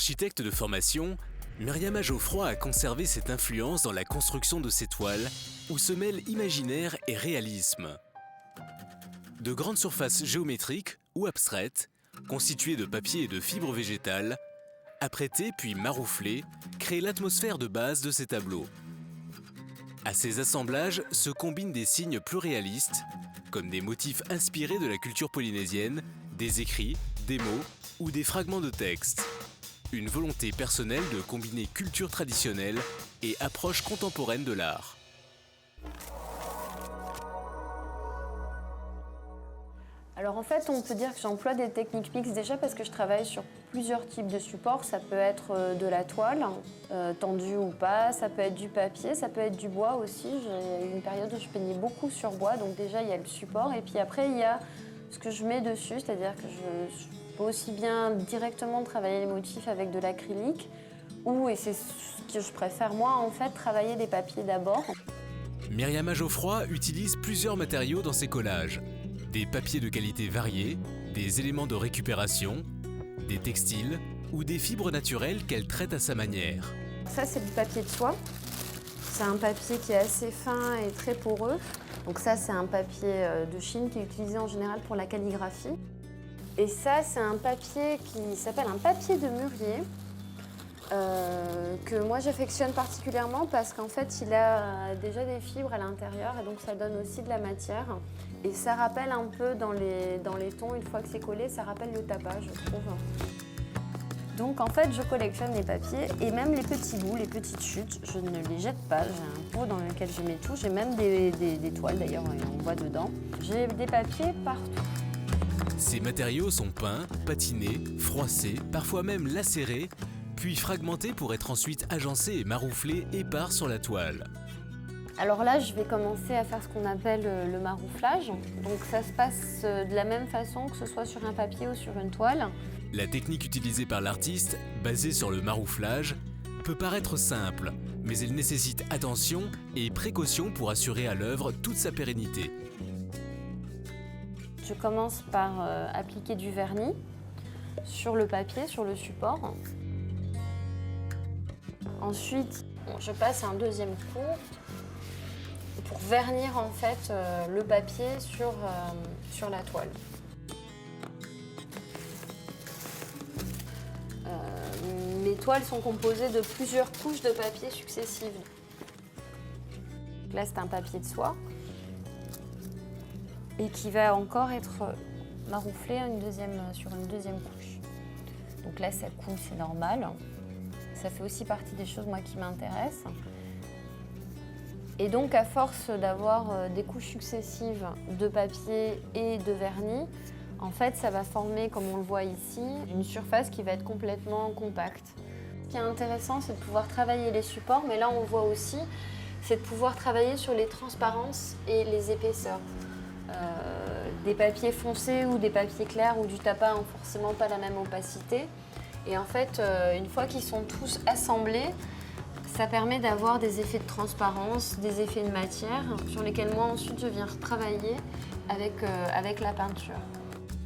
Architecte de formation, Myriama Geoffroy a conservé cette influence dans la construction de ses toiles, où se mêlent imaginaire et réalisme. De grandes surfaces géométriques ou abstraites, constituées de papier et de fibres végétales, apprêtées puis marouflées, créent l'atmosphère de base de ces tableaux. À ces assemblages se combinent des signes plus réalistes, comme des motifs inspirés de la culture polynésienne, des écrits, des mots ou des fragments de texte. Une volonté personnelle de combiner culture traditionnelle et approche contemporaine de l'art. Alors en fait, on peut dire que j'emploie des techniques mixtes déjà parce que je travaille sur plusieurs types de supports. Ça peut être de la toile, tendue ou pas, ça peut être du papier, ça peut être du bois aussi. J'ai eu une période où je peignais beaucoup sur bois, donc déjà il y a le support. Et puis après, il y a ce que je mets dessus, c'est-à-dire que je peux aussi bien directement travailler les motifs avec de l'acrylique ou, et c'est ce que je préfère moi, en fait, travailler les papiers d'abord. Myriama Geoffroy utilise plusieurs matériaux dans ses collages. Des papiers de qualité variée, des éléments de récupération, des textiles ou des fibres naturelles qu'elle traite à sa manière. Ça, c'est du papier de soie. C'est un papier qui est assez fin et très poreux. Donc ça, c'est un papier de Chine qui est utilisé en général pour la calligraphie. Et ça, c'est un papier qui s'appelle un papier de mûrier, que moi j'affectionne particulièrement parce qu'en fait, il a déjà des fibres à l'intérieur et donc ça donne aussi de la matière. Et ça rappelle un peu dans les tons, une fois que c'est collé, ça rappelle le tapas, je trouve. Donc en fait, je collectionne les papiers et même les petits bouts, les petites chutes, je ne les jette pas. J'ai un pot dans lequel je mets tout. J'ai même des toiles d'ailleurs, on voit dedans. J'ai des papiers partout. Ces matériaux sont peints, patinés, froissés, parfois même lacérés, puis fragmentés pour être ensuite agencés et marouflés épars sur la toile. Alors là, je vais commencer à faire ce qu'on appelle le marouflage. Donc ça se passe de la même façon que ce soit sur un papier ou sur une toile. La technique utilisée par l'artiste, basée sur le marouflage, peut paraître simple, mais elle nécessite attention et précaution pour assurer à l'œuvre toute sa pérennité. Je commence par appliquer du vernis sur le papier, sur le support. Ensuite, je passe un deuxième coup pour vernir en fait le papier sur la toile. Mes toiles sont composées de plusieurs couches de papier successives. Là, c'est un papier de soie et qui va encore être marouflé sur une deuxième couche. Donc là, ça coule, c'est normal. Ça fait aussi partie des choses moi, qui m'intéressent. Et donc, à force d'avoir des couches successives de papier et de vernis, en fait, ça va former, comme on le voit ici, une surface qui va être complètement compacte. Ce qui est intéressant, c'est de pouvoir travailler les supports, mais là, on voit aussi, c'est de pouvoir travailler sur les transparences et les épaisseurs. Des papiers foncés ou des papiers clairs ou du tapas n'ont forcément pas la même opacité. Et en fait, une fois qu'ils sont tous assemblés, ça permet d'avoir des effets de transparence, des effets de matière, sur lesquels moi ensuite je viens retravailler avec la peinture.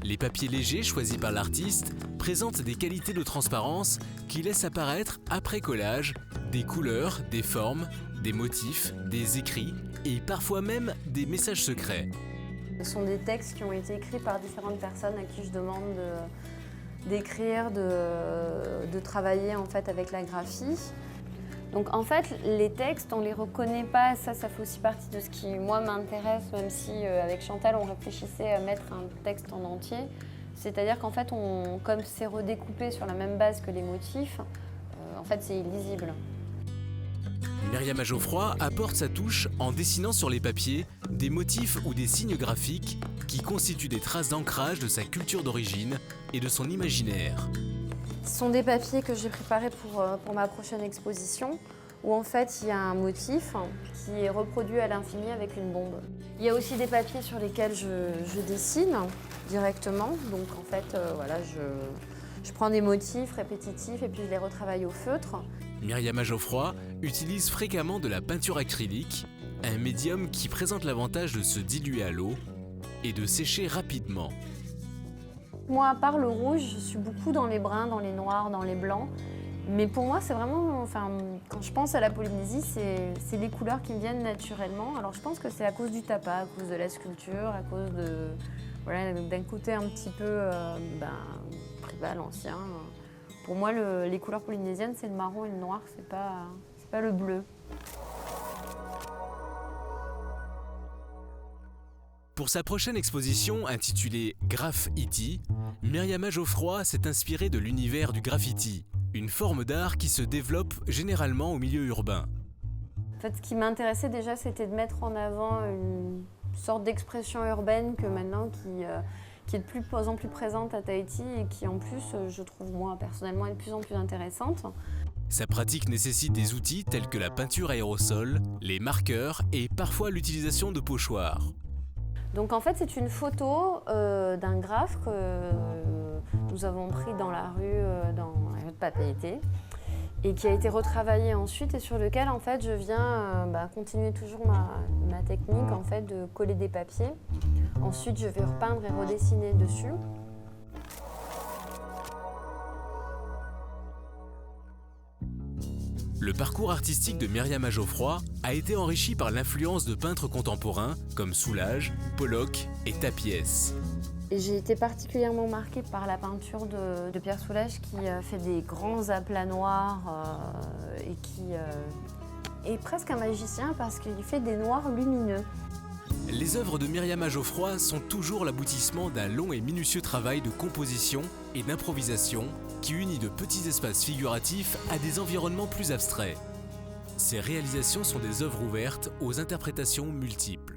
Les papiers légers choisis par l'artiste présentent des qualités de transparence qui laissent apparaître, après collage, des couleurs, des formes, des motifs, des écrits et parfois même des messages secrets. Ce sont des textes qui ont été écrits par différentes personnes à qui je demande d'écrire, de travailler en fait avec la graphie. Donc en fait, les textes, on ne les reconnaît pas, ça fait aussi partie de ce qui, moi, m'intéresse, même si avec Chantal, on réfléchissait à mettre un texte en entier. C'est-à-dire qu'en fait, comme c'est redécoupé sur la même base que les motifs, en fait, c'est illisible. Myriama Geoffroy apporte sa touche en dessinant sur les papiers des motifs ou des signes graphiques qui constituent des traces d'ancrage de sa culture d'origine et de son imaginaire. Ce sont des papiers que j'ai préparés pour ma prochaine exposition, où en fait il y a un motif qui est reproduit à l'infini avec une bombe. Il y a aussi des papiers sur lesquels je dessine directement, donc en fait voilà, je prends des motifs répétitifs et puis je les retravaille au feutre. Myriama Geoffroy utilise fréquemment de la peinture acrylique, un médium qui présente l'avantage de se diluer à l'eau et de sécher rapidement. Moi, à part le rouge, je suis beaucoup dans les bruns, dans les noirs, dans les blancs. Mais pour moi, c'est vraiment, enfin, quand je pense à la Polynésie, c'est les couleurs qui me viennent naturellement. Alors je pense que c'est à cause du tapa, à cause de la sculpture, à cause de, voilà, d'un côté un petit peu tribal, ancien. Pour moi, les couleurs polynésiennes, c'est le marron et le noir, c'est pas le bleu. Pour sa prochaine exposition intitulée Graff-iti, Myriama Geoffroy s'est inspirée de l'univers du graffiti, une forme d'art qui se développe généralement au milieu urbain. En fait, ce qui m'intéressait déjà, c'était de mettre en avant une sorte d'expression urbaine que maintenant qui est de plus en plus présente à Tahiti et qui en plus, je trouve moi personnellement, est de plus en plus intéressante. Sa pratique nécessite des outils tels que la peinture aérosol, les marqueurs et parfois l'utilisation de pochoirs. Donc en fait, c'est une photo d'un graphe que nous avons pris dans la rue de Papeete et qui a été retravaillé ensuite et sur lequel en fait je viens continuer toujours ma technique en fait de coller des papiers. Ensuite, je vais repeindre et redessiner dessus. Le parcours artistique de Myriama Geoffroy a été enrichi par l'influence de peintres contemporains comme Soulages, Pollock et Tapies. Et j'ai été particulièrement marquée par la peinture de Pierre Soulages qui fait des grands aplats noirs et qui est presque un magicien parce qu'il fait des noirs lumineux. Les œuvres de Myriama Geoffroy sont toujours l'aboutissement d'un long et minutieux travail de composition et d'improvisation qui unit de petits espaces figuratifs à des environnements plus abstraits. Ces réalisations sont des œuvres ouvertes aux interprétations multiples.